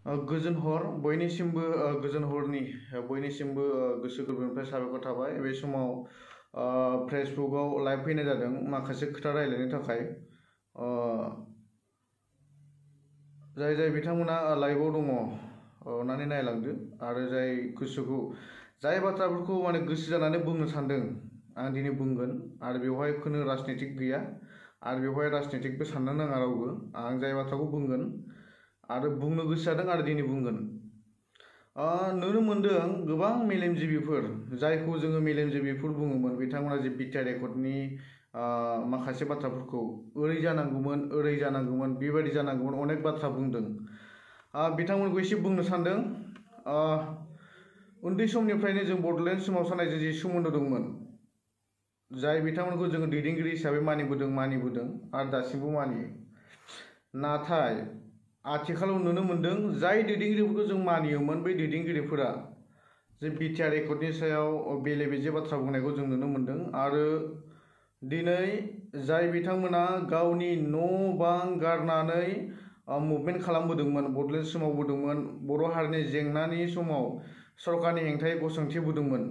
गोजोन हर बयनिसिमबो गोजोन हरनि बयनिसिमबो गोसो गोरबोनिफ्राय साबायखर थाबाय। बे समाव फेसबुकआव लाइभ फैनाय जादों माखासे खोथा रायलायनो थाखाय। जाय जाय बिथांमोना लाइभआव दङ अननानै नायलांदो आरो जाय गोसोखौ जाय बाथ्राफोरखौ माने गोसो जानानै बुंनो सानदों आं दिनै बुंगोन आरो बेवहाय खुनु राजनितिक गैया आरो बेवहाय राजनितिकबो साननो नाङा रावबो। आं जाय बाथ्राखौ बुंगोन आरो बुंनो गोसो जादों आरो दिनै बुंगोन। नुनो मोनदों गोबां मेलेमजिबिफोर जायखौ जोङो मेलेमजिबिफोर बुङोमोन बिथांमोना जे बिटिआर रेकर्डनि माखासे बाथ्राफोरखौ ओरै जानांगौमोन ओरै जानांगौमोन बेबायदि जानांगौमोन अनेक बाथ्रा बुंदों। बिथांमोनखौ एसे बुंनो सानदों। उन्दै समनिफ्रायनो जों बड'लेण्ड सोमावसारनायजों जि सोमोन्दो दंमोन जाय बिथांमोनखौ जोङो दैदेनगिरि हिसाबै मानिबोदों आरो दासिमबो मानियो। नाथाय आथिखालाव नुनो मोनदों जाय दैदेनगिरिफोरखौ जों मानियोमोन बै दैदेनगिरिफोरा जे बिटिआर रेकर्डनि सायाव बेले बेजे बाथ्रा बुंनायखौ जों नुनो मोनदों आरो दिनै जाय बिथांमोना गावनि न' बां गारनानै मुभमेन्ट खालामबोदोंमोन बड'लेण्ड सोमावबोदोंमोन बर' हारिनि जेंनानि समाव सरकारनि हेंथायै गसंथिबोदोंमोन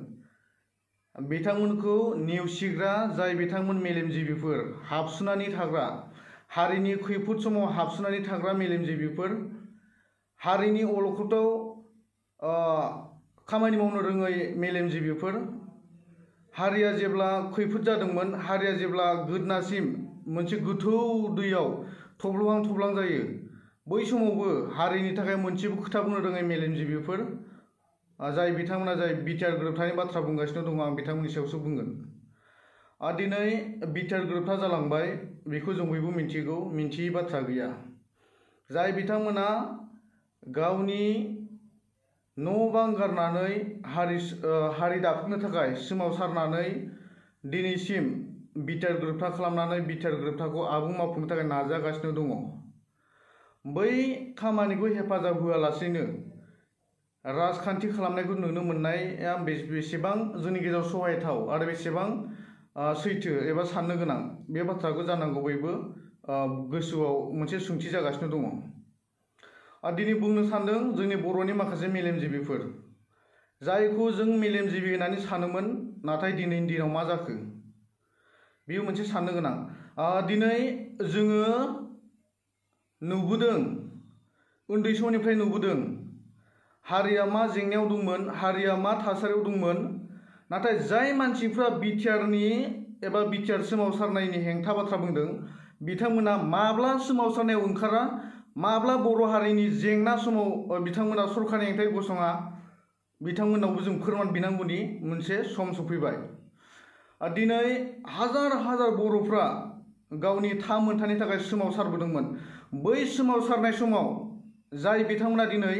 बिथांमोनखौ नेवसिग्रा जाय बिथांमोन मेलेमजिबिफोर हाबसोनानै थाग्रा हारिनि खैफोद समाव हाबसोनानै थाग्रा मेलेमजिबिफोर हारिनि अलखदाव खामानि मावनो रोङै मेलेमजिबिफोर हारिया जेब्ला खैफोद जादोंमोन हारिया जेब्ला गोदनासिम मोनसे गोथौ दैयाव थब्लहां जायो बै समावबो हारिनि थाखाय मोनसेबो खोथा बुंनो रोङै मेलेमजिबिफोर जाय बिथांमोना जाय बिटिआर गोरोबथानि बाथ्रा बुंगासिनो दङ आं बिथांमोननि सायावसो बुंगोन। दिनै बिटिआर गोरोबथा जालांबाय बेखौ जों बयबो मिन्थिगौ मिन्थियै बाथ्रा गैया। जाय बिथांमोना गावनि न' बां गारनानै हारि दाफुंनो थाखाय सोमावसारनानै दिनैसिम बिटिआर गोरोबथा खालामनानै बिटिआर गोरोबथाखौ आबुं मावफुंनो थाखाय नाजागासिनो दङ। बै खामानिखौ हेफाजाब होआलासेनो राजखान्थि खालामनायखौ नुनो मोननाया बेसेबां जोंनि गेजेराव सहायथाव आरो बेसेबां सैथो एबा साननो गोनां बे बाथ्राखौ जानांगौ बयबो गोसोआव मोनसे सोंथि जागासिनो दङ। दिनै बुंनो सानदों जोंनि बर'नि माखासे मेलेमजिबिफोर जायखौ जों मेलेमजिबि होननानै सानोमोन नाथाय दिनैनि दिनाव मा जाखो बेयो मोनसे साननो गोनां। दिनै जोङो नुबोदों उन्दै समनिफ्राय नुबोदों हारिया मा जेंनायाव दंमोन हारिया मा थासारियाव दंमोन नाथाय जाय मानसिफ्रा बिटिआरनि एबा बिटिआर सोमावसारनायनि हेंथा बाथ्रा बुंदों बिथांमोना माब्ला सोमावसारनायाव ओंखारा माब्ला बर' हारिनि जेंना समाव बिथांमोना सरकारनि हेंथायै गसङा बिथांमोनावबो जों फोरमान बिनांगौनि मोनसे सम सफैबाय। दिनै हाजार बर'फ्रा गावनि मोनथानि थाखाय सोमावसारबोदोंमोन बै सोमावसारनाय समाव जाय बिथांमोना दिनै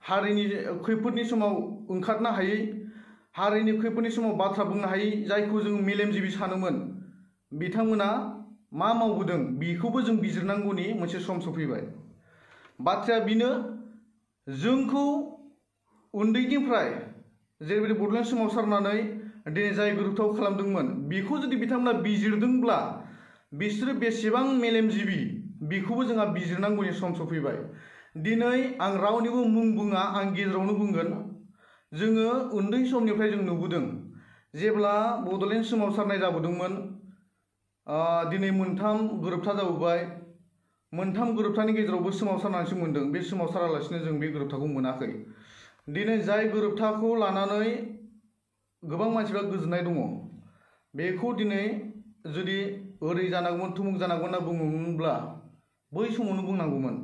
हारिनि खैफोदनि समाव ओंखारनो हायै हारिनि खैफोदनि समाव बाथ्रा बुंनो हायै जायखौ जों मेलेमजिबि सानोमोन बिथांमोना मा मावबोदों बेखौबो जों बिजिरनांगौनि मोनसे सम सफैबाय। बाथ्राया बेनो जोंखौ उन्दैनिफ्राय जेरैबायदि बड'लेण्ड सोमावसारनानै दिनै जाय गोरोबथाखौ खालामदोंमोन बेखौ जुदि बिथांमोना बिजिरदोंब्ला बिसोरो बेसेबां मेलेमजिबि बेखौबो जोंहा बिजिरनांगौनि सम सफैबाय। दिनै आं रावनिबो मुं बुङा आं गेजेरावनो बुंगोन जोङो उन्दै समनिफ्राय जों नुबोदों जेब्ला बड'लेण्ड सोमावसारनाय जाबोदोंमोन दिनै 3 गोरोबथा जाबोबाय 3 गोरोबथानि गेजेरावबो सोमावसारनानैसो मोनदों बे सोमावसारालासिनो जों बे गोरोबथाखौ मोनाखै। दिनै जाय गोरोबथाखौ लानानै गोबां मानसिफ्रा गोजोननाय दङ बेखौ दिनै जुदि ओरै जानांगौमोन थुमुक जानांगौमोन होनना बुङोमोनब्ला बै समावनो बुंनांगौमोन।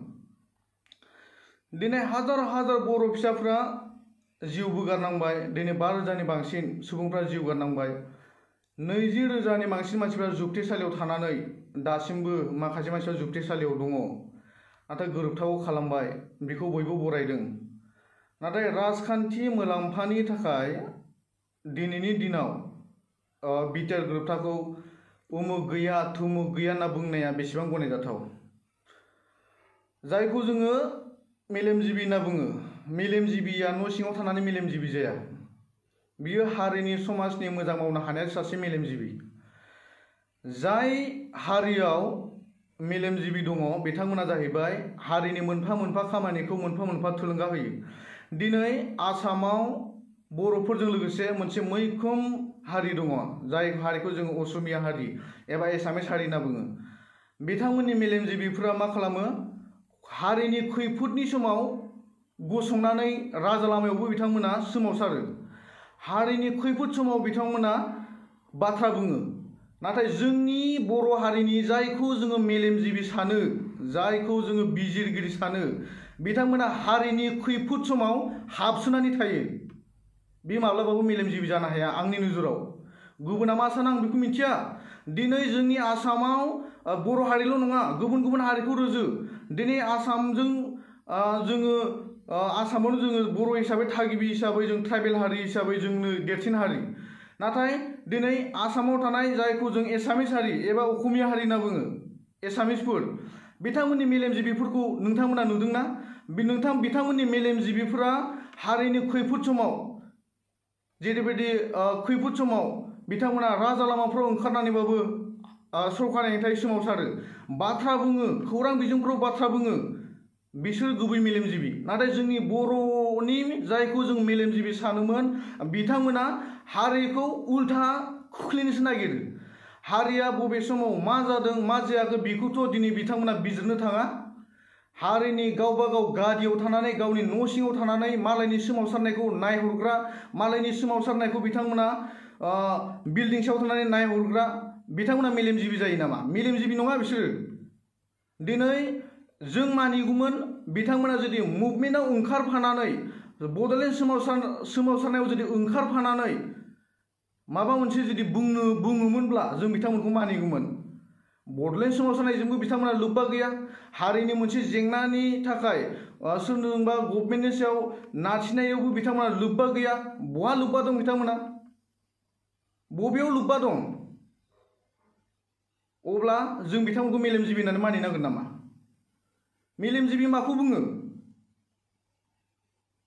दिनै हाजार बर' फिसाफ्रा जिउबो गारनांबाय दिनै 5,000नि बांसिन सुबुंफ्रा जिउ गारनांबाय 20,000नि बांसिन मानसिफ्रा जोबथेसालियाव थानानै दासिमबो माखासे मानसिफ्रा जोबथेसालियाव दङ नाथाय गोरोबथाखौ खालामबाय बेखौ बयबो बरायदों। नाथाय राजखान्थि मुलाम्फानि थाखाय दिनैनि दिनाव बिटिआर गोरोबथाखौ उमुक गैया थुमुक गैया होनना बुंनाया बेसेबां गनायजाथाव। जायखौ जोङो मेलेमजिबि होनना बुङो मेलेमजिबिया न' सिङाव थानानै मेलेमजिबि जाया बियो हारिनि समाजनि मोजां मावनो हानाया सासे मेलेमजिबि। जाय हारियाव मेलेमजिबि दङ बिथांमोना जाहैबाय हारिनि मोनफा मोनफा खामानिखौ मोनफा मोनफा थुलुंगा होयो। दिनै आसामाव बर'फोरजों लोगोसे मोनसे मैखोम हारि दङ जाय हारिखौ जोङो असमिया हारि एबा एसामिस हारि होनना बुङो। बिथांमोननि मेलेमजिबिफोरा मा खालामो, हारिनि खैफोदनि समाव गसंनानै राजा लामायावबो बिथांमोना सोमावसारो। हारिनि खैफोद समाव बिथांमोना बाथ्रा बुङो। नाथाय जोंनि बर' हारिनि जायखौ जोङो मेलेमजिबि सानो, जायखौ जोङो बिजिरगिरि सानो, बिथांमोना हारिनि खैफोद समाव हाबसोनानै थायो। बे माब्लाबाबो मेलेमजिबि जानो हाया आंनि नोजोराव। गुबुना मा सानो आं बेखौ मिथिया। दिनै जोंनि आसामाव बर' हारिल' नङा, गुबुन गुबुन हारिखौ रुजु। दिनै आसामजों जोङो आसामावनो जोङो बर' हिसाबै थागिबि हिसाबै जों ट्राइबेल हारि हिसाबै जोंनो देरसिन हारि। नाथाय दिनै आसामाव थानाय जायखौ जों एसामिस हारि एबा असमिया हारि होनना बुङो, एसामिसफोर, बिथांमोननि मेलेमजिबिफोरखौ नोंथांमोना नुदोंना? बिथांमोननि मेलेमजिबिफोरा हारिनि खैफोद समाव, जेरैबायदि खैफोद समाव बिथांमोना राजा लामाफ्राव ओंखारनानैबाबो सरकारनि हेंथायै सोमावसारो, बाथ्रा बुङो, खौरां बिजोंफ्राव बाथ्रा बुङो। बिसोर गुबै मेलेमजिबि। नाथाय जोंनि बर'नि जायखौ जों मेलेमजिबि सानोमोन, बिथांमोना हारिखौ उल्था खोख्लैनोसो नागिरो। हारिया बबे समाव मा जादों मा जायाखै बेखौथ' दिनै बिथांमोना बिजिरनो थाङा। हारिनि गावबा गाव गादियाव थानानै, गावनि न' सिङाव थानानै मालायनि सोमावसारनायखौ नायहरग्रा, मालायनि सोमावसारनायखौ बिथांमोना बिल्डिं सायाव थानानै नायहरग्रा, बिथांमोना मेलेमजिबि जायो नामा? मेलेमजिबि नङा बिसोरो। दिनै जों मानिगौमोन बिथांमोना जुदि मुभमेन्टआव ओंखारफानानै, बड'लेण्ड सोमावसारनायाव जुदि ओंखारफानानै माबा मोनसे जुदि बुङोमोनब्ला जों बिथांमोनखौ मानिगौमोन। बड'लेण्ड सोमावसारनायजोंबो बिथांमोना लोब्बा गैया। हारिनि मोनसे जेंनानि थाखाय सोरजोंबा गभर्नमेन्टनि सायाव नारसिननायावबो बिथांमोना लोब्बा गैया। बहा लोब्बा दं बिथांमोना? बबेयाव लोब्बा दं? अब्ला जों बिथांमोनखौ मेलेमजिबि होननानै मानिनांगोन नामा? मेलेमजिबि माखौ बुङो?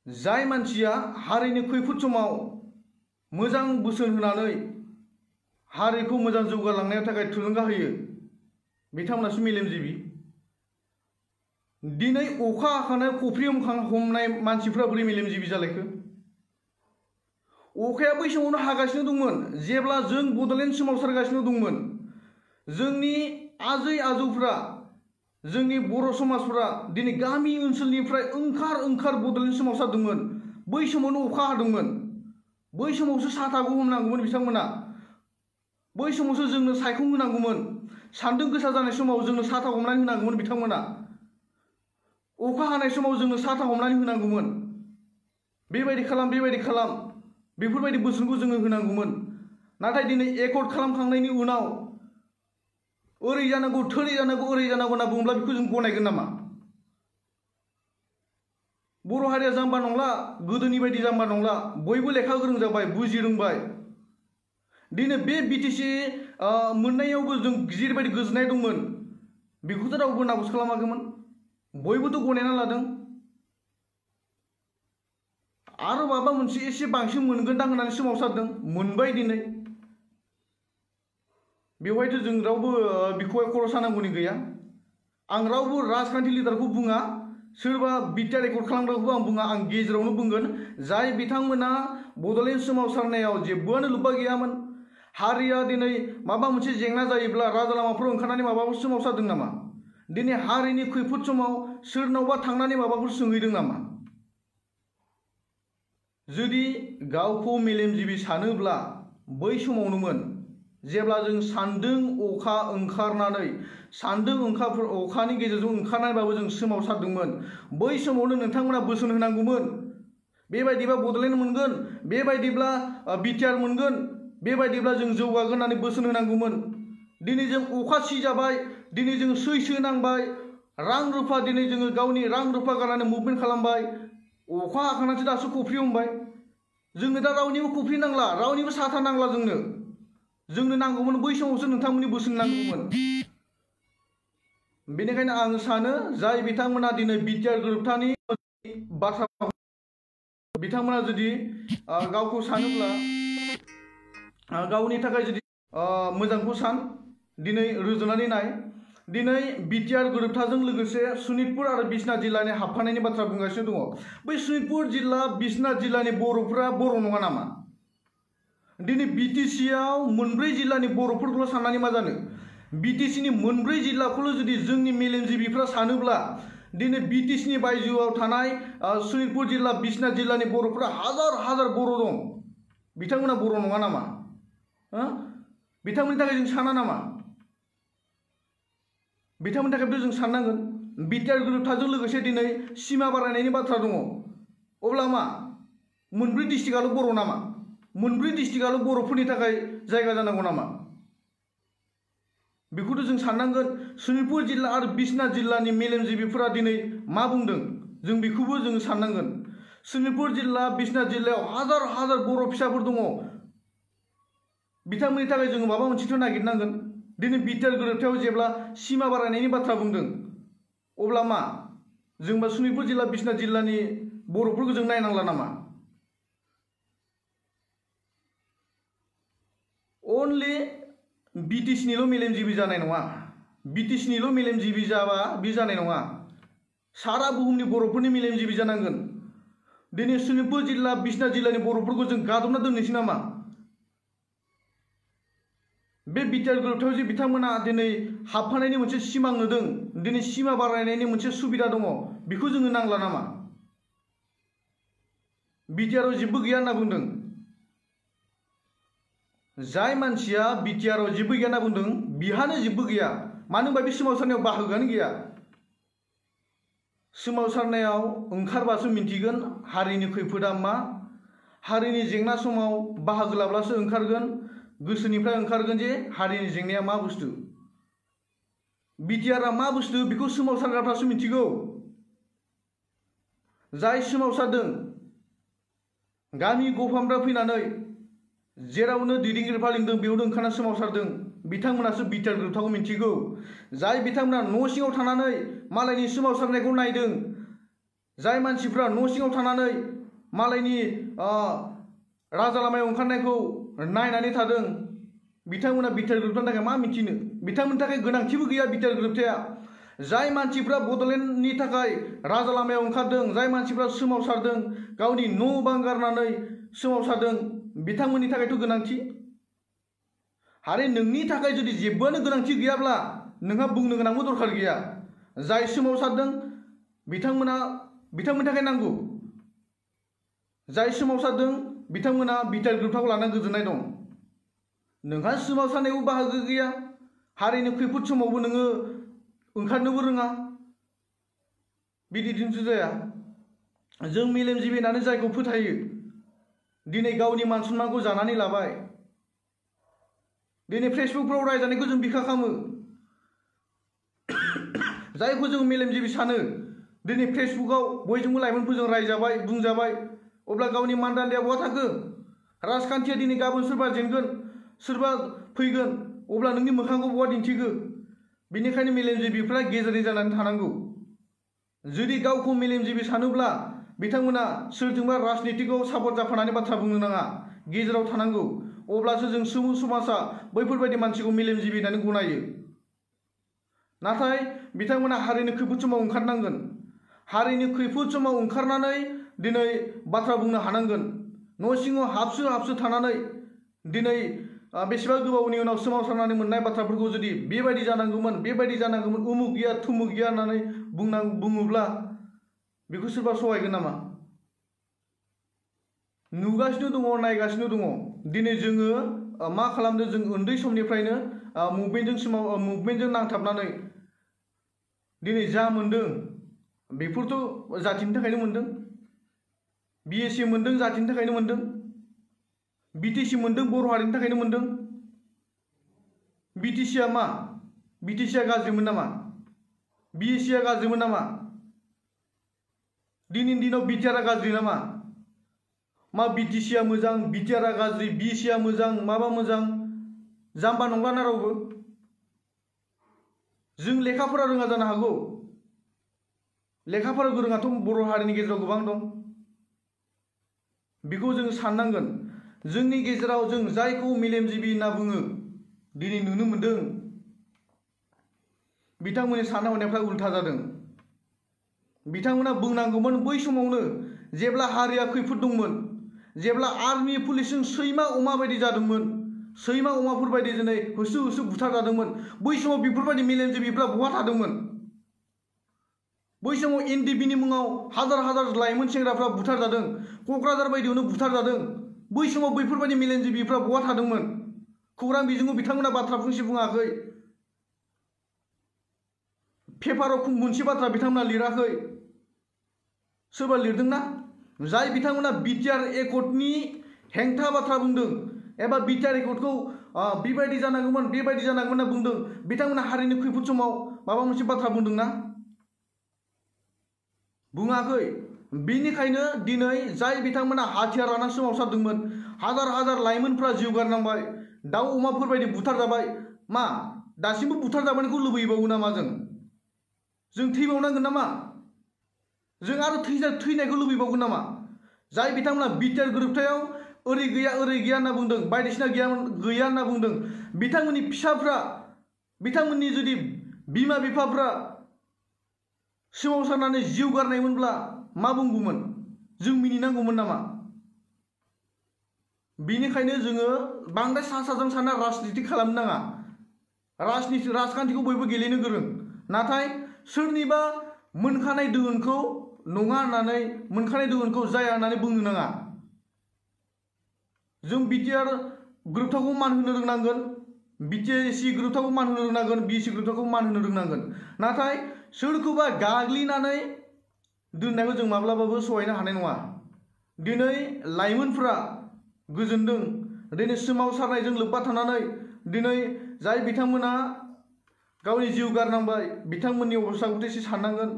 जाय मानसिया हारिनि खैफोद समाव मोजां बोसोन होनानै हारिखौ मोजां जौगालांनायनि थाखाय थुलुंगा होयो, बिथांमोनासो मेलेमजिबि। दिनै अखा हाखानाय खफ्रि हमनाय मानसिफ्रा बोरै मेलेमजिबि जालायखो? अखाया बै समावनो हागासिनो दंमोन जेब्ला जों बड'लेण्ड सोमावसारगासिनो दंमोन। जोंनि आजै आजौफ्रा, जोंनि बर' समाजफ्रा दिनै गामि ओनसोलनिफ्राय ओंखार बड'लेण्ड सोमावसारदोंमोन। बै समावनो अखा हादोंमोन। बै समावसो साथाखौ हमनांगौमोन बिथांमोना। बै समावसो जोंनो सायखं होनांगौमोन। सान्दुं गोसा जानाय समाव जोंनो साथा हमनानै होनांगौमोन बिथांमोना। अखा हानाय समाव जोंनो साथा हमनानै होनांगौमोन। बेबायदि खालाम, बेबायदि खालाम, बेफोरबायदि बोसोनखौ जोङो होनांगौमोन। नाथाय दिनै एकर्ड खालामखांनायनि उनाव ओरै जानांगौ, थोरै जानांगौ, ओरै जानांगौ होनना बुङोब्ला बेखौ जों गनायगोन नामा? बर' हारिया जाम्बा नंला, गोदोनि बायदि जाम्बा नंला। बयबो लेखा गोरों जाबाय, बुजि रोंबाय। दिनै बे बिटिसि मोननायावबो जों जेरैबायदि गोजोननाय दंमोन, बेखौथ' रावबो नाबस खालामाखैमोन। बयबोथ' गनायना लादों। आरो माबा मोनसे एसे बांसिन मोनगोनदां होननानै सोमावसारदों, मोनबाय दिनै। बेवहायथ' जों रावबो बिखौहाय खर' सानांगौनि गैया। आं रावबो राजखान्थि लिडारखौ बुङा, सोरबा बिटिआर रेकर्ड खालामग्राखौबो आं बुङा। आं गेजेरावनो बुंगोन, जाय बिथांमोना बड'लेण्ड सोमावसारनायाव जेबोआनो लोब्बा गैयामोन। हारिया दिनै माबा मोनसे जेंना जायोब्ला राजा लामाफोराव ओंखारनानै माबाफोर सोमावसारदों नामा? दिनै हारिनि खैफोद समाव सोरनावबा थांनानै माबाफोर सोंहैदों नामा? जुदि गावखौ मेलेमजिबि सानोब्ला बै समावनोमोन जेब्ला जों सान्दुं अखा ओंखारनानै, अखानि गेजेरजों ओंखारनानैबाबो जों सोमावसारदोंमोन। बै समावनो नोंथांमोना बोसोन होनांगौमोन। बेबायदिबा बड'लेण्ड मोनगोन, बेबायदिब्ला बिटिआर मोनगोन, बेबायदिब्ला जों जौगागोन होननानै बोसोन होनांगौमोन। दिनै जों अखा सिजाबाय, दिनै जों सैसो नांबाय, रां रुफा दिनै जोङो गावनि रां रुफा गारनानै मुभमेन्ट खालामबाय। अखा हाखांनानैसो दासो खफ्रि हमबाय। जोंनो दा रावनिबो खफ्रि नांला, रावनिबो साथा नांला जोंनो। जोंनो नांगौमोन बै समावसो नोंथांमोननि बोसोन नांगौमोन। बेनिखायनो आं सानो, जाय बिथांमोना दिनै बिटिआर गोरोबथानि बाथ्रा, बिथांमोना जुदि गावखौ सानोब्ला गावनि थाखाय जुदि मोजांखौ सान, दिनै रुजुनानै नाय। दिनै बिटिआर गोरोबथाजों लोगोसे सनितपुर आरो बिश्वनाथ जिल्लानि हाबफानायनि बाथ्रा बुंगासिनो दङ। बै सनितपुर जिल्ला बिश्वनाथ जिल्लानि बर'फोरा बर' नङा नामा? दिनै बिटिसिआव मोनब्रै जिल्लानि बर'फोरखौल' साननानै मा जानो? बिटिसिनि मोनब्रै जिल्लाखौल' जुदि जोंनि मेलेमजिबिफ्रा सानोब्ला दिनै बिटिसिनि बायजोआव थानाय सनितपुर जिल्ला बिश्वनाथ जिल्लानि बर'फोरा हाजार हाजार बर' दं। बिथांमोना बर' नङा नामा? बिथांमोननि थाखाय जों साना नामा? बिथांमोननि थाखायबो जों साननांगोन। बिटिआर गोरोबथाजों लोगोसे दिनै सिमा बारायनायनि बाथ्रा दङ। अब्ला मा मोनब्रै डिस्ट्रिक्टआल' बर' नामा? मोनब्रै डिस्ट्रिक्टआल' बर'फोरनि थाखाय जायगा जानांगौ नामा? बेखौथ' जों साननांगोन। सनितपुर जिल्ला आरो बिश्वनाथ जिल्लानि मेलेमजिबिफोरा दिनै मा बुंदों जों बेखौबो जों साननांगोन। सनितपुर जिल्ला बिश्वनाथ जिल्लायाव हाजार हाजार बर' फिसाफोर दङ। बिथांमोननि थाखाय जोङो माबा मोनसेथ' नागिरनांगोन। दिनै बिटिआर गोरोबथायाव जेब्ला सिमा बारायनायनि बाथ्रा बुंदों अब्ला मा जोंबा सनितपुर जिल्ला बिश्वनाथ जिल्लानि बर'फोरखौ जों नायनांला नामा? अनलि बिटिसिनिल' मेलेमजिबि जानाय नङा। बिटिसिनिल' मेलेमजिबि जाबा बे जानाय नङा। सारा बुहुमनि बर'फोरनि मेलेमजिबि जानांगोन। दिनै सनितपुर जिल्ला बिश्वनाथ जिल्लानि बर'फोरखौ जों गादबना दोननोसै नामा? बे बिटिआर गोरोबथायाव जे बिथांमोना दिनै हाबफानायनि मोनसे सिमां नुदों, दिनै सिमा बारायनायनि मोनसे सुबिदा दङ, बेखौ जोङो नांला नामा? बिटिआराव जेबो गैया होनना बुंदों। जाय मानसिया बिटिआराव जेबो गैया होनना बुंदों बिहानो जेबो गैया। मानो होनबा बे सोमावसारनायाव बाहागोआनो गैया। सोमावसारनायाव ओंखारबासो मिन्थिगोन हारिनि खैफोदा मा। हारिनि जेंना समाव बाहागो लाब्लासो ओंखारगोन, गोसोनिफ्राय ओंखारगोन जे हारिनि जेंनाया मा बुस्थु। बिटिआरआ मा बुस्थु बेखौ सोमावसारग्राफ्रासो मिथिगौ। जाय सोमावसारदों गामि गफानिफ्राय फैनानै जेरावनो दैदेनगिरिफ्रा लिंदों बेयावनो ओंखारना सोमावसारदों बिथांमोनासो बिटिआर गोरोबथाखौ मिथिगौ। जाय बिथांमोना न' सिङाव थानानै मालायनि सोमावसारनायखौ नायदों, जाय मानसिफ्रा न' सिङाव थानानै मालायनि राजा लामायाव ओंखारनायखौ नायनानै थादों बिथांमोना बिटिआर गोरोबथानि थाखाय मा मिथिनो? बिथांमोननि थाखाय गोनांथिबो गैया बिटिआर गोरोबथाया। जाय मानसिफ्रा बड'लेण्डनि थाखाय राजा लामायाव ओंखारदों, जाय मानसिफ्रा सोमावसारदों, गावनि न' बां गारनानै सोमावसारदों बिथांमोननि थाखायथ' गोनांथि। आरो नोंनि थाखाय जुदि जेबोआनो गोनांथि गैयाब्ला नोंहा बुंनो गोनांबो दरखार गैया। जाय सोमावसारदों बिथांमोननि थाखाय नांगौ। जाय सोमावसारदों बिथांमोना बिटिआर गोरोबथाखौ लानानै गोजोननाय दं। नोंहा सोमावसारनायावबो बाहागो गैया, हारिनि खैफोद समावबो नोङो ओंखारनोबो रोङा। बिदिजोंसो जाया। जों मेलेमजिबि होननानै जायखौ फोथायो दिनै गावनि मान सन्मानखौ जानानै लाबाय। दिनै फेसबुकफ्राव रायजानायखौ जों बिखा खालामो। जायखौ जों मेलेमजिबि सानो दिनै फेसबुकाव बयजोंबो लाइमोनफोरजों रायजाबाय बुंजाबाय, अब्ला गावनि मानदान्दाया बहा थाखो? राजखान्थिया दिनै गाबोन सोरबा जेनगोन सोरबा फैगोन, अब्ला नोंनि मोखांखौ बहा दिन्थिगो? बेनिखायनो मेलेमजिबिफ्रा गेजेरनि जानानै थानांगौ। जुदि गावखौ मेलेमजिबि सानोब्ला बिथांमोना सोरजोंबा राजनितिकआव सापर्ट जाफानानै बाथ्रा बुंनो नाङा, गेजेराव थानांगौ। अब्लासो जों सुबुं समाजा बैफोरबायदि मानसिखौ मेलेमजिबि होननानै गनायो। नाथाय बिथांमोना हारिनि खैफोद समाव ओंखारनांगोन। हारिनि खैफोद समाव ओंखारनानै दिनै बाथ्रा बुंनो हानांगोन। न' सिङाव हाबसो थानानै दिनै बेसेबा गोबावनि उनाव सोमावसारनानै मोननाय बाथ्राफोरखौ जुदि बेबायदि जानांगौमोन बेबायदि जानांगौमोन उमुक गैया थुमुक गैया होननानै बुङोब्ला बेखौ सोरबा सहायगोन नामा? नुगासिनो दङ, नायगासिनो दङ। दिनै जोङो मा खालामदों? जों उन्दै समनिफ्रायनो मुभमेन्टजों नांथाबनानै दिनै जा मोनदों बेफोरथ' जातिनि थाखायनो मोनदों। बिएसि मोनदों जातिनि थाखायनो मोनदों। बिटिसि मोनदों बर' हारिनि थाखायनो मोनदों। बिटिसिआ मा? बिटिसिआ गाज्रिमोन नामा? बिएसिआ गाज्रिमोन नामा? दिनैनि दिनाव बिटिआरआ गाज्रि नामा? मा बिटिसिआ मोजां, बिटिआरआ गाज्रि, बिएसिआ मोजां, माबा मोजां? जाम्बा नंलाना रावबो। जों लेखाफोरा रोङा जानो हागौ। लेखाफोरा गोरोङाथ' बर' हारिनि गेजेराव गोबां दं। बेखौ जों साननांगोन। जोंनि गेजेराव जों जायखौ मेलेमजिबि होनना बुङो दिनै नुनो मोनदों बिथांमोननि साननाय हनायफ्रा उल्था जादों। बिथांमोना बुंनांगौमोन बै समावनो जेब्ला हारिया खैफोद दंमोन, जेब्ला आर्मि पुलिसजों सैमा अमा बायदि जादोंमोन, सैमा अमाफोर बायदि दिनै होसो होसो बुथारजादोंमोन, बै समाव बेफोरबायदि मेलेमजिबिफ्रा बहा थादोंमोन? बै समाव एनडिपिनि मुङाव हाजार हाजार लाइमोन सेंग्राफ्रा बुथारजादों, क'क्राझार बायदियावनो बुथारजादों। बै समाव बैफोरबायदि मेलेमजिबिफ्रा बहा थादोंमोन? खौरां बिजोङाव बिथांमोना बाथ्रा फंसे बुङाखै, पेपाराव मोनसे बाथ्रा बिथांमोना लिराखै। सोरबा लिरदोंना? जाय बिथांमोना बिटिआर एकर्डनि हेंथा बाथ्रा बुंदों एबा बिटिआर एकर्डखौ बेबायदि जानांगौमोन बेबायदि जानांगौमोन होनना बुंदों, बिथांमोना हारिनि खैफोद समाव माबा मोनसे बाथ्रा बुंदोंना? बुङाखै। बेनिखायनो दिनै जाय बिथांमोना हाथियार लानानै सोमावसारदोंमोन, हाजार हाजार लाइमोनफ्रा जिउ गारनांबाय, दाउ अमाफोर बायदि बुथारजाबाय। मा दासिमबो बुथारजाबायखौ लुबैबावो नामा जों? जों थैबावनांगोन नामा? जों आरो थैनायखौ लुबैबावगोन नामा? जाय बिथांमोना बिटिआर गोरोबथायाव ओरै गैया होनना बुंदों, बायदिसिना गैया होनना बुंदों, बिथांमोननि फिसाफ्रा, बिथांमोननि जुदि बिमा बिफाफ्रा सोमावसारनानै जिउ गारनायमोनब्ला मा बुंगौमोन? जों मिनिनांगौमोन नामा? बेनिखायनो जोङो बांद्राय सा साजों साना राजनिति खालामनो नाङा। राजखान्थिखौ बयबो गेलेनो गोरों, नाथाय सोरनिबा मोनखानाय दोहोनखौ नङा होननानै, मोनखानाय दोहोनखौ जाया होननानै बुंनो नाङा। जों बिटिआर गोरोबथाखौ मान होनो रोंनांगोन, बिटिसि गोरोबथाखौ मान होनो रोंनांगोन, बिसि गोरोबथाखौ मान होनो रोंनांगोन। नाथाय सोरखौबा गाग्लिनानै दोननायखौ जों माब्लाबाबो सहायनो हानाय नङा। दिनै लाइमोनफ्रा गोजोनदों, दिनै सोमावसारनायजों लोब्बा थानानै दिनै जाय बिथांमोना गावनि जिउ गारनांबाय, बिथांमोननि अबस्थाखौ एसे साननांगोन।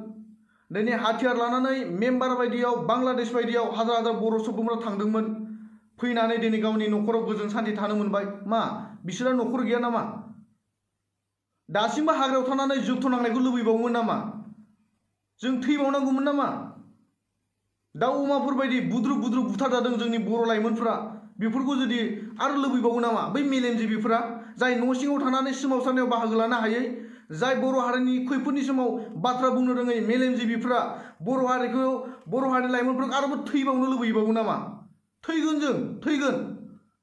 दिनै हाथियार लानानै मेम्बार बायदियाव, बांलादेश बायदियाव हाजार हाजार बर' सुबुंफोरा थांदोंमोन, फैनानै दिनै गावनि न'खराव गोजोन सान्थि थानो मोनबाय। मा बिसोरहा न'खर गैया नामा? दासिमबो हाग्रायाव थानानै जुद्ध नांनायखौ लुबैबावोमोन नामा? जों थैबावनांगौमोन नामा? दाउ अमाफोर बायदि बुद्रु बुद्रु बुथारजादों जोंनि बर' लाइमोनफ्रा, बेफोरखौ जुदि आरो लुबैबावो नामा? बै मेलेमजिबिफ्रा जाय न' सिङाव थानानै सोमावसारनायाव बाहागो लानो हायै, जाय बर' हारिनि खैफोदनि समाव बाथ्रा बुंनो रोङै मेलेमजिबिफ्रा बर' हारिनि लाइमोनफोरखौ आरोबाव थैबावनो लुबैबावो नामा? थैगोन, जों थैगोन,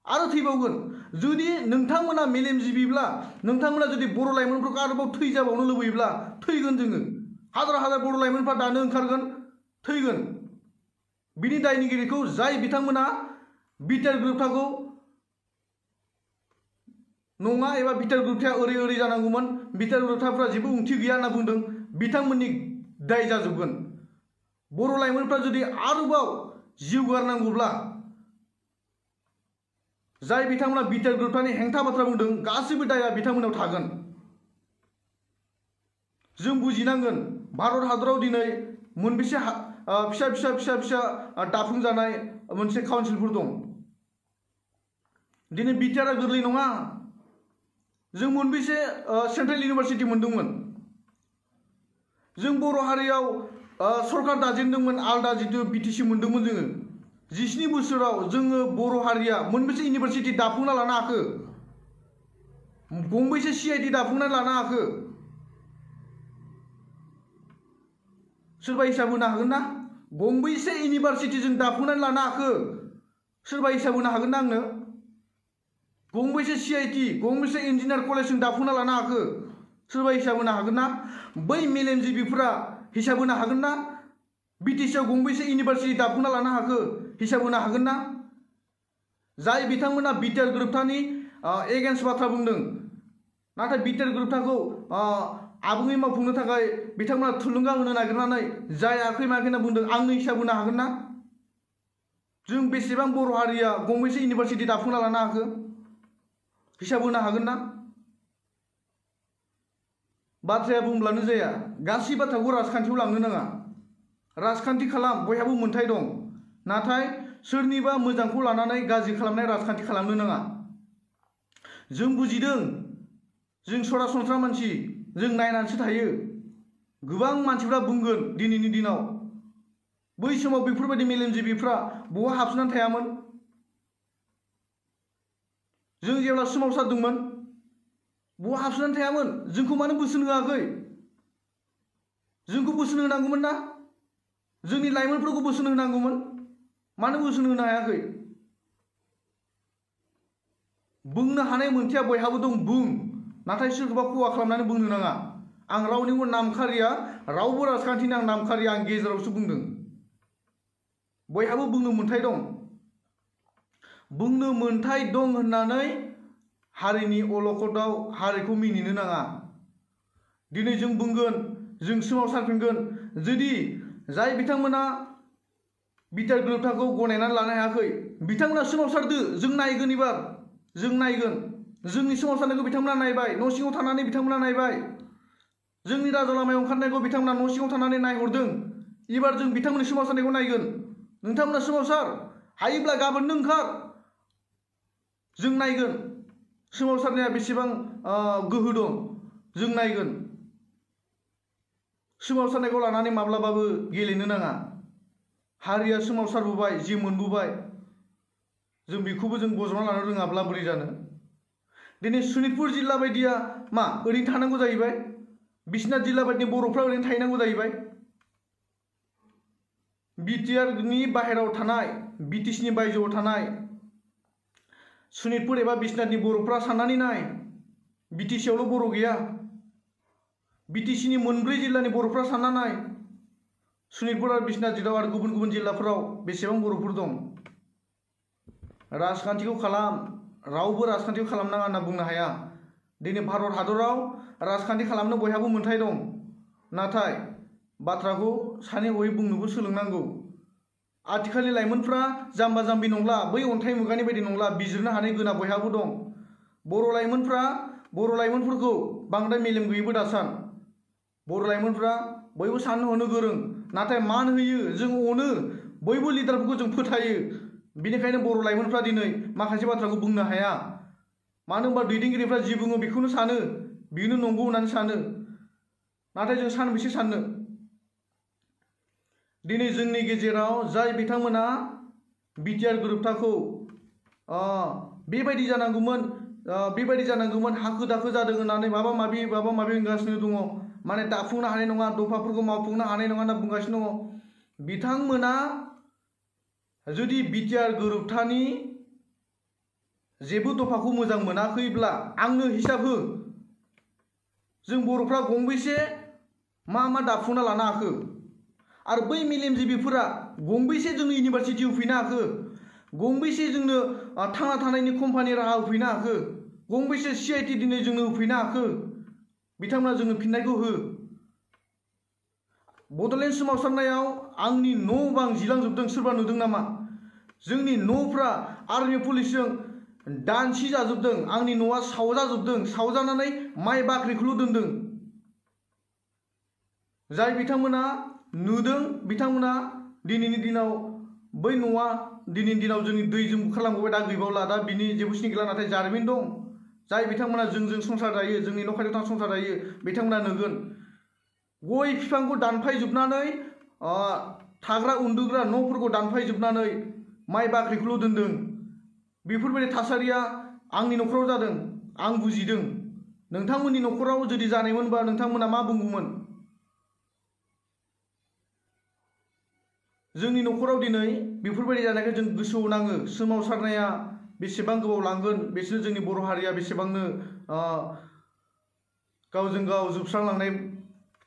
आरो थैबावगोन। जुदि नोंथांमोना मेलेमजिबिब्ला, नोंथांमोना जुदि बर' लाइमोनफोरखौ आरोबाव थैजाबावनो लुबैयोब्ला थैगोन जोङो। हाजार हाजार बर' लाइमोनफ्रा दानो ओंखारगोन, थैगोन। बिनि दायनिगिरिखौ जाय बिथांमोना बिटिआर गोरोबथाखौ नङा एबा बिटिआर गोरोबथाया ओरै जानांगौमोन, बिटिआर गोरोबथाफ्रा जेबो ओंथि गैया होनना बुंदों, बिथांमोननि दाय जाजोबगोन। बर' लाइमोनफ्रा जुदि आरोबाव जिउ गारनांगौब्ला जाय बिथांमोना बिटिआर गोरोबथानि हेंथा बाथ्रा बुंदों, गासैबो दाया बिथांमोनाव थागोन। जों बुजिनांगोन भारत हादराव दिनै मोनबेसे फिसा दाफुंजानाय मोनसे काउन्सिलफोर दं। दिनै बिटिआरआ गोरलै नङा। जों मोनबेसे सेन्ट्रेल इउनिभारसिटि मोनदोंमोन? जों बर' हारियाव सरकार दाजेनदोंमोन, आलदा जिथु बिटिसि मोनदोंमोन जोङो। 17 बोसोराव जोङो बर' हारिया मोनबेसे इउनिभारसिटि दाफुंना लानो हाखो? गंबेसे CIT दाफुंना लानो हाखो? सोरबा हिसाब होनो हागोन ना? गंबेसे इउनिभारसिटि जों दाफुंनानै लानो हाखो? सोरबा हिसाब होनो हागोन ना आंनो? गंबेसे CIT, गंबेसे इन्जिनियार कलेज जों दाफुंना लानो हाखो? सोरबा हिसाब होनो हागोन ना? बै मेलेमजिबिफ्रा हिसाब होनो हागोन ना? बिटिसिआव गंबेसे इउनिभारसिटि दाफुंना लानो हाखो? हिसाब होनो हागोन ना? जाय बिथांमोना बिटिआर गोरोबथानि एगेन्स्ट बाथ्रा बुंदों, नाथाय बिटिआर गोरोबथाखौ आबुङै मावफुंनो थाखाय बिथांमोना थुलुंगा होनो नागिरनानै जायाखै मायाखै होनना बुंदों, आंनो हिसाब होनो हागोन ना? जों बेसेबां बर' हारिया गंबेसे इउनिभारसिटि दाफुंना लानो हाखो? हिसाब होनो हागोन ना? बाथ्राया बुंब्लानो जाया, गासै बाथ्राखौ राजखान्थियाव लांनो नाङा। राजखान्थि खालाम, बयहाबो मोन्थाय दं, नाथाय सोरनिबा मोजांखौ लानानै गाज्रि खालामनाय राजखान्थि खालामनो नाङा। जों बुजिदों, जों सरासनस्रा मानसि, जों नायनानैसो थायो। गोबां मानसिफ्रा बुंगोन दिनैनि दिनाव, बै समाव बेफोरबायदि मेलेमजिबिफ्रा बहा हाबसोनानै थायामोन? जों जेब्ला सोमावसारदोंमोन बहा हाबसोनानै थायामोन? जोंखौ मानो बोसोन होआखै? जोंखौ बोसोन होनांगौमोन ना, जोंनि लाइमोनफोरखौ बोसोन होनांगौमोन, मानो बोसोन होनो हायाखै? बुंनो हानाय मोनथिया बयहाबो दं, बुं, नाथाय सोरखौबा खहा खालामनानै बुंनो नाङा। आं रावनिबो नामखारिया, रावबो राजखान्थिनि आं नामखारिया, आं गेजेरावसो बुंदों। बयहाबो बुंनो मोन्थाय दं। बुंनो मोन्थाय दं होननानै हारिनि अलखदाव हारिखौ मिनिनो नाङा। दिनै जों बुंगोन, जों सोमावसारफिनगोन। जुदि जाय बिथांमोना बिटिआर गोरोबथाखौ गनायनानै लानो हायाखै, बिथांमोना सोमावसारदो, जों नायगोन एबार, जों नायगोन। जोंनि सोमावसारनायखौ बिथांमोना नायबाय, न' सिङाव थानानै बिथांमोना नायबाय। जोंनि राजा लामायाव ओंखारनायखौ बिथांमोना न' सिङाव थानानै नायहरदों। एबार जों बिथांमोननि सोमावसारनायखौ नायगोन। नोंथांमोना सोमावसार, हायोब्ला गाबोननो ओंखार, जों नायगोन सोमावसारनाया बेसेबां गोहो दं, जों नायगोन। सोमावसारनायखौ लानानै माब्लाबाबो गेलेनो नाङा। हारिया सोमावसारबोबाय, जि मोनबोबाय, जों बेखौबो जों बजबना लानो रोङाब्ला बोरै जानो? दिनै सनितपुर जिल्ला बायदिया मा ओरैनो थानांगौ जाहैबाय? बिश्वनाथ जिल्ला बायदिनि बर'फ्रा ओरैनो थाहैनांगौ जाहैबाय? बिटिआरनि बाहेरायाव थानाय, बिटिसिनि बायजोआव थानाय सनितपुर एबा बिश्वनाथनि बर'फ्रा साननानै नाय, बिटिसियावल' बर' गैया, बिटिसिनि मोनब्रै जिल्लानि बर'फ्रा सानना नाय, सनितपुर आरो बिश्वनाथ जिल्लायाव आरो गुबुन गुबुन जिल्लाफोराव बेसेबां बर'फोर दं। राजखान्थिखौ खालाम, रावबो राजखान्थिखौ खालामनाङा होनना बुंनो हाया। दिनै भारत हादराव राजखान्थि खालामनो बयहाबो मोन्थाय दं, नाथाय बाथ्राखौ सानै हयै बुंनोबो सोलोंनांगौ। आथिखालनि लाइमोनफ्रा जाम्बा जाम्बि नंला, बै अन्थाइ मुगानि बायदि नंला, बिजिरनो हानाय गोना बयहाबो दं। बर' लाइमोनफोरखौ बांद्राय मेलेम गैयैबो दासान। बर' लाइमोनफ्रा बयबो साननो हनो गोरों, नाथाय मान होयो, जों अनो, बयबो लिडारफोरखौ जों फोथायो। बेनिखायनो बर' लाइमोनफ्रा दिनै माखासे बाथ्राखौ बुंनो हाया। मानो होनबा दैदेनगिरिफ्रा जि बुङो बेखौनो सानो, बेनो नंगौ होननानै सानो। नाथाय जों सानबेसे साननो? दिनै जोंनि गेजेराव जाय बिथांमोना बिटिआर गोरोबथाखौ बेबायदि जानांगौमोन, हाखु दाखु जादों होननानै माबा माबि होनगासिनो दङ, माने दाफुंनो हानाय नङा, दफाफोरखौ मावफुंनो हानाय नङा होनना बुंगासिनो दङ। बिथांमोना जुदि बिटिआर गोरोबथानि जेबो दफाखौ मोजां मोनाखैब्ला आंनो हिसाब हो, जों बर'फ्रा गंबेसे मा दाफुंना लानो हाखो? आरो बै मेलेमजिबिफोरा गंबेसे जोंनो इउनिभारसिटि होफैनो हाखो? गंबेसे जोंनो थांना थानायनि कम्पानि राहा होफैनो हाखो? गंबेसे CIT दिनै जोंनो होफैनो हाखो? बिथांमोना जोंनो फिननायखौ हो। बड'लेण्ड सोमावसारनायाव आंनि न' बां जिलांजोबदों, सोरबा नुदों नामा? जोंनि न'फ्रा आर्मि पुलिसजों दानसि जाजोबदों, आंनि न'आ सावजाजोबदों, सावजानानै माइ बाख्रिखौल' दोनदों। जाय बिथांमोना नुदों, बिथांमोना दिनैनि दिनाव बै न'आ दिनैनि दिनाव जोंनि दैजों बुखारलांबाय, दा गैबावला, दा बिनि जेबो सिन गैला, नाथाय जारिमिन दं। जाय बिथांमोना जोंजों संसार जायो, जोंनि न' खाथियाव संसार जायो, बिथांमोना नुगोन गय बिफांखौ दानफायजोबनानै थाग्रा उन्दुग्रा न'फोरखौ दानफायजोबनानै माइ बाख्रिखौल' दोनदों। बेफोरबायदि थासारिया आंनि न'खराव जादों, आं बुजिदों। नोंथांमोननि न'खराव जुदि जानायमोनबा नोंथांमोना मा बुंगौमोन? जोंनि न'खराव दिनै बेफोरबायदि जानायखौ जों गोसोआव नाङो। सोमावसारनाया बेसेबां गोबाव लांगोन, बिसोर जोंनि बर' हारिया बेसेबांनो गावजों गाव जोबस्रांलांनाय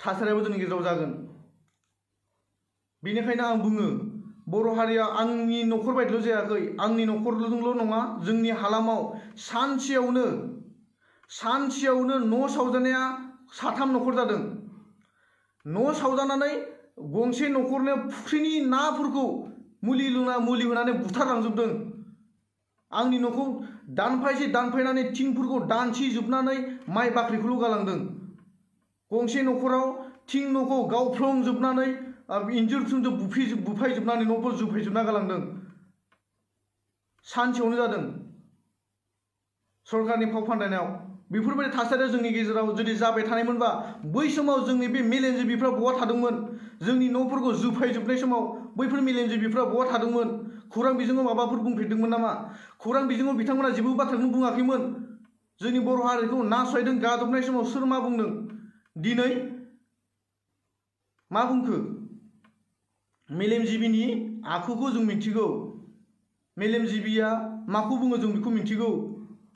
थासारियाबो जोंनि गेजेराव जागोन। बेनिखायनो आं बुङो, बर' हारिया आंनि न'खर बायदिल' जायाखै, आंनि न'खरजोंल' नङा, जोंनि हालामाव सानसेयावनो न' सावजानाया 3 न'खर जादों। न' सावजानानै गंसे न'खरनो फुख्रिनि नाफोरखौ मुलि होनानै बुथारलांजोबदों। आंनि न'खौ दानफायनानै थिंफोरखौ दानसिजोबनानै माइ बाख्रिखौल' गालांदों। गंसे न'खराव थिं न'खौ गावफ्लंजोबनानै इन्जुरजों बुफायजोबनानै न'फोर जुफायजोबना गालांदों। सानसेयावनो जादों सरकारनि फाव फान्दायनायाव। बेफोरबायदि थासारिया जोंनि गेजेराव जुदि जाबाय थानायमोनबा, बै समाव जोंनि बे मेलेमजिबिफ्रा बहा थादोंमोन? जोंनि न'फोरखौ जुफायजोबनाय समाव बैफोर मेलेमजिबिफ्रा बहा थादोंमोन? खौरां बिजोङाव माबाफोर बुंफेरदोंमोन नामा? खौरां बिजोङाव बिथांमोना जेबो बाथ्राखौनो बुङाखैमोन। जोंनि बर' हारिखौ नासयदों, गादबनाय समाव सोर मा बुंदों? दिनै मा बुंखो मेलेमजिबिनि आखुखौ जों मिथिगौ मेलेमजिबिया माखौ बुङो जों बेखौ मिथिगौ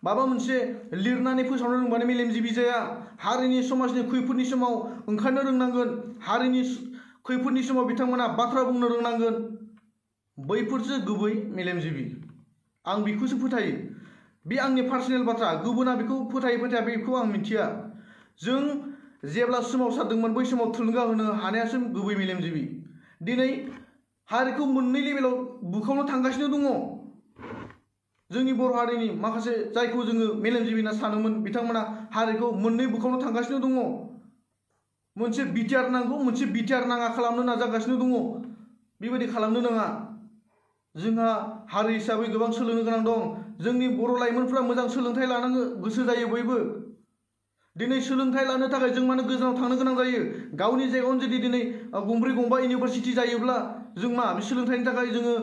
माबा मोनसे लिरनानै फोसावनो रोंबानो मेलेमजिबि जाया हारिनि समाजनि खैफोदनि समाव ओंखारनो रोंनांगोन हारिनि खैफोदनि समाव बिथांमोना बाथ्रा बुंनो रोंनांगोन बैफोरसो गुबै मेलेमजिबि आं बेखौसो फोथायो बे आंनि पार्सनेल बाथ्रा गुबुना बेखौ फोथायो फोथाया बेखौ आं मिथिया जों जेब्ला सोमावसारदोंमोन बै समाव थुलुंगा होनो हानायासो गुबै मेलेमजिबि दिनै हारिखौ मोननै लेभेलाव बुखावनो थांगासिनो दङ जोंनि बर' हारिनि माखासे जायखौ जोङो मेलेमजिबि होनना सानोमोन बिथांमोना हारिखौ मोननै बुखावनो थांगासिनो दङ मोनसे बिटिआर नांगौ मोनसे बिटिआर नाङा खालामनो नाजागासिनो दङ बेबायदि खालामनो नाङा जोंहा हारि हिसाबै गोबां सोलोंनो गोनां दं जोंनि बर' लाइमोनफ्रा मोजां सोलोंथाइ लानो गोसो जायो बयबो दिनै सोलोंथाइ लानो थाखाय जों मानो गोजानाव थांनो गोनां जायो गावनि जायगायावनो जुदि दिनै गंब्रै गंबा इउनिभारसिटि जायोब्ला जों मा बे सोलोंथाइनि थाखाय जोङो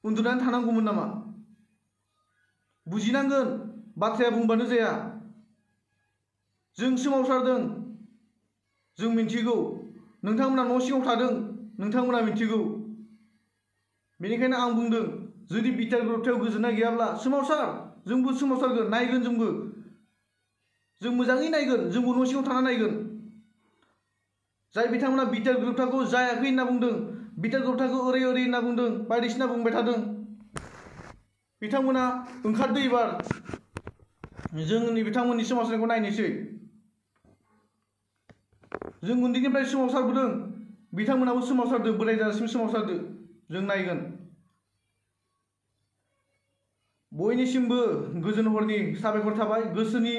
उन्दुनानै थानांगौमोन नामा बुजिनांगोन बाथ्राया बुंबानो जाया जों सोमावसारदों जों मिथिगौ नोंथांमोना न' सिङाव थादों नोंथांमोना मिथिगौ बेनिखायनो आं बुंदों जुदि बिटिआर गोरोबथायाव गोजोननाय गैयाब्ला सोमावसार जोंबो सोमावसारगोन नायगोन जोंबो जों मोजाङै नायगोन जोंबो न' सिङाव थाना नायगोन जाय बिथांमोना बिटिआर गोरोबथाखौ जायाखै होनना बुंदों बिटिआर गोरोबथाखौ ओरै होनना बुंदों बायदिसिना बुंबाय थादों बिथांमोना ओंखारदो एबार जोंनि बिथांमोननि सोमावसारनायखौ नायनोसै जों उन्दैनिफ्राय सोमावसारबोदों बिथांमोनाबो सोमावसारदो बोराय जाजासिम सोमावसारदो जों नायगोन बयनिसिमबो गोजोन हरनि साबायखर थाबाय गोसोनि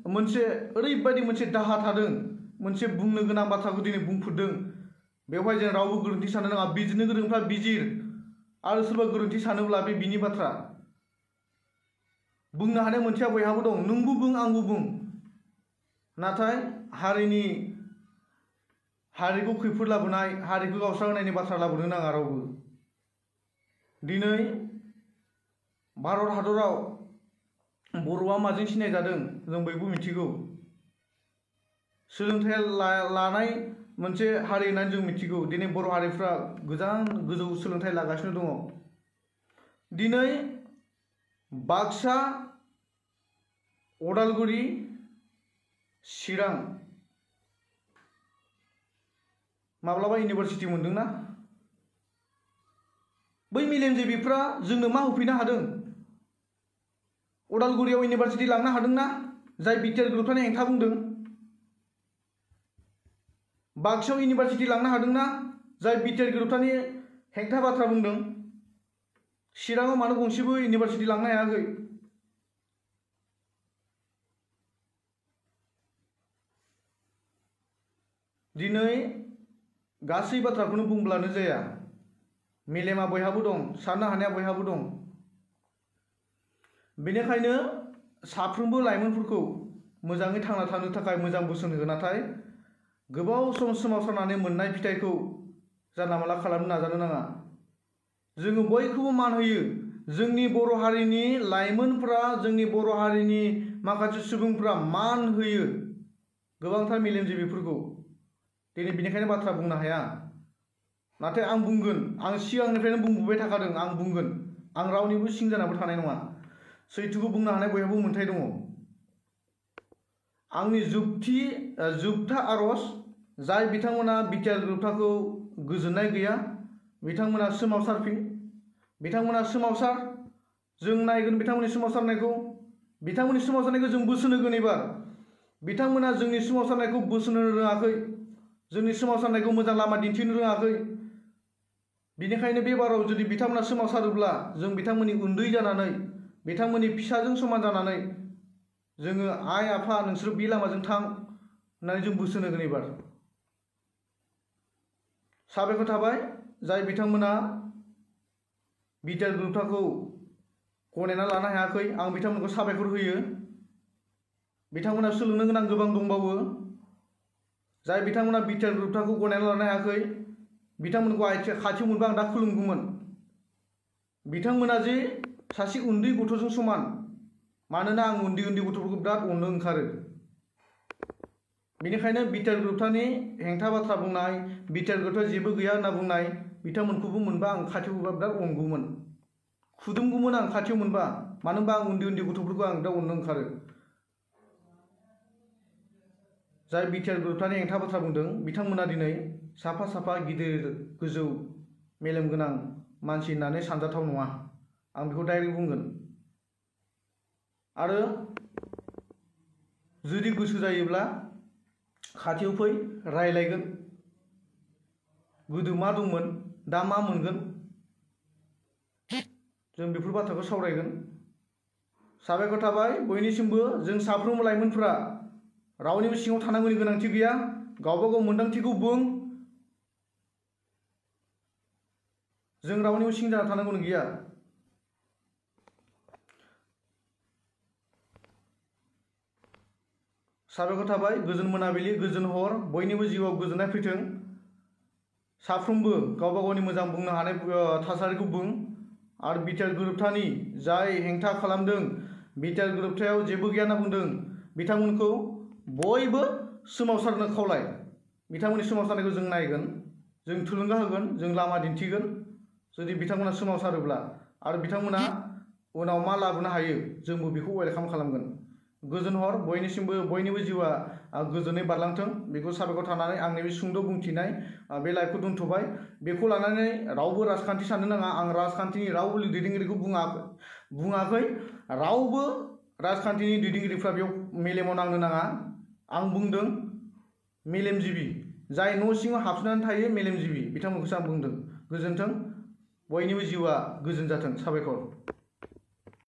मोनसे ओरैबायदि मोनसे दाहा थादों मोनसे बुंनो गोनां बाथ्राखौ दिनै बुंफोरदों बेवहाय जों रावबो गोरोन्थि साननो नाङा बिजिरनो गोरोंफ्रा बिजिर आरो सोरबा गोरोन्थि सानोब्ला बे बिनि बाथ्रा बुंनो हानाय मोनसेया बयहाबो दं नोंबो बुं आंबो बुं नाथाय हारिखौ खैफोद लाबोनाय हारिखौ गावस्राहोनायनि बाथ्रा लाबोनो नाङा रावबो दिनै भारत हादराव बर'आ माजों सिनायजादों जों बयबो मिथिगौ सोलोंथाइ लानाय मोनसे हारि होननानै जों मिथिगौ दिनै बर' हारिफ्रा गोजौ सोलोंथाइ लागासिनो दङ दिनै बाक्सा उदालगुरि चिरां माब्लाबा इउनिभारसिटि मोनदोंना बै मेलेमजिबिफ्रा जोंनो मा होफैनो हादों उदालगुरियाव इउनिभारसिटि लांनो हादोंना जाय बिटिआर गोरोबथानि हेंथा बुंदों बाक्सायाव इउनिभारसिटि लांनो हादोंना जाय बिटिआर गोरोबथानि हेंथा बाथ्रा बुंदों चिराङाव मानो गंसेबो इउनिभारसिटि लांनो हायाखै दिनै गासै बाथ्राखौनो बुंब्लानो जाया मेलेमा बयहाबो दं साननो हानाया बयहाबो दं बेनिखायनो साफ्रोमबो लाइमोनफोरखौ मोजाङै थांना थानो थाखाय मोजां बोसोन हो नाथाय गोबाव सम सोमावसारनानै मोननाय फिथाइखौ जानला मानला खालामनो नाजानो नाङा जोङो बयखौबो मान होयो जोंनि बर' हारिनि लाइमोनफ्रा जोंनि बर' हारिनि माखासे सुबुंफ्रा मान होयो गोबांथार मेलेमजिबिफोरखौ दिनै बेनिखायनो बाथ्रा बुंनो हाया नाथाय आं बुंगोन आं सिगांनिफ्रायनो बुंबोबाय थाखादों आं बुंगोन आं रावनिबो सिं जानाबो थानाय नङा सैथोखौ बुंनो हानाय बयहाबो मोन्थाय दङ आंनि जोबथा आरज जाय बिथांमोना बिटिआर गोरोबथाखौ गोजोननाय गैया बिथांमोना सोमावसारफिन बिथांमोना सोमावसार जों नायगोन बिथांमोननि सोमावसारनायखौ जों बोसोन होगोन एबार बिथांमोना जोंनि सोमावसारनायखौ बोसोन होनो रोङाखै जोंनि सोमावसारनायखौ मोजां लामा दिन्थिनो रोङाखै बेनिखायनो बे बाराव जुदि बिथांमोना सोमावसारोब्ला जों बिथांमोननि उन्दै जानानै बिथांमोननि फिसाजों समान जानानै जोङो आइ आफा नोंसोर बे लामाजों थां होननानै जों बोसोन होगोन एबार साबायखर थाबाय जाय बिथांमोना बिटिआर गोरोबथाखौ गनायना लानो हायाखै आं बिथांमोनखौ साबायखर होयो बिथांमोना सोलोंनो गोनां गोबां दंबावो जाय बिथांमोना बिटिआर गोरोबथाखौ गनायना लानो हायाखै बिथांमोनखौ खाथियाव मोनबा आं दा खुलुमगौमोन बिथांमोना जे सासे उन्दै गथ'जों समान मानोना आं उन्दै गथ'फोरखौ बिराद अननो ओंखारो बेनिखायनो बिटिआर गोरोबथानि हेंथा बाथ्रा बुंनाय, बिटिआर गोरोबथा जेबो गैया होनना बुंनाय, बिथांमोनखौबो मोनबा आं खाथियाव मोनबा बिराद अनगौमोन, खुदुमगौमोन आं खाथियाव मोनबा। मानो होनबा आं उन्दै उन्दै गथ'फोरखौ आं दा अननो ओंखारो। जाय बिटिआर गोरोबथानि हेंथा बाथ्रा बुंदों बिथांमोना दिनै साफा साफा गिदिर गोजौ मेलेम गोनां मानसि होननानै सानजाथाव नङा, आं बेखौ डाइरेक्ट बुंगोन। आरो जुदि गोसो जायोब्ला खाथियाव फै, रायलायगोन, गोदो मा दंमोन दा मा मोनगोन जों बेफोर बाथ्राखौ सावरायगोन। साबायखर थाबाय बयनिसिमबो। जों साफ्रोमबो लाइमोनफोरा रावनिबो सिङाव थानांगौनि गोनांथि गैया, गावबा गाव मोन्दांथिखौ बुं, जों रावनिबो सिं जाना थानांगौनि गैया। साबायखर थाबाय, गोजोन मोनाबिलि, गोजोन हर, बयनिबो जिउआव गोजोननाय फैथों। साफ्रोमबो गावबा गावनि मोजां बुंनो हानाय थासारिखौ बुं। आरो बिटिआर गोरोबथानि जाय हेंथा खालामदों, बिटिआर गोरोबथायाव जेबो गैया होनना बुंदों, बिथांमोनखौ बयबो सोमावसारनो खावलाय। बिथांमोननि सोमावसारनायखौ जों नायगोन, जों थुलुंगा होगोन, जों लामा दिन्थिगोन जुदि बिथांमोना सोमावसारोब्ला। आरो बिथांमोना उनाव मा लाबोनो हायो जोंबो बेखौ वेलकाम खालामगोन। गोजोन हर, बयनिबो जिउआ गोजोनै बारलांथों, बेखौ साबायखर थानानै आंनि बे सुंद' बुंथिनाय बे लाइभखौ दोनथ'बाय। बेखौ लानानै रावबो राजखान्थि साननो नाङा। आं राजखान्थिनि रावबो दैदेनगिरिखौ बुङाखै। रावबो राजखान्थिनि दैदेनगिरिफ्रा बेयाव मेलेमाव नांनो नाङा। आं बुंदों मेलेमजिबि, जाय न' सिङाव हाबसोनानै थायो मेलेमजिबि, बिथांमोनखौसो आं बुंदों। गोजोन्थों, बयनिबो जिउआ गोजोन जाथों। साबायखर।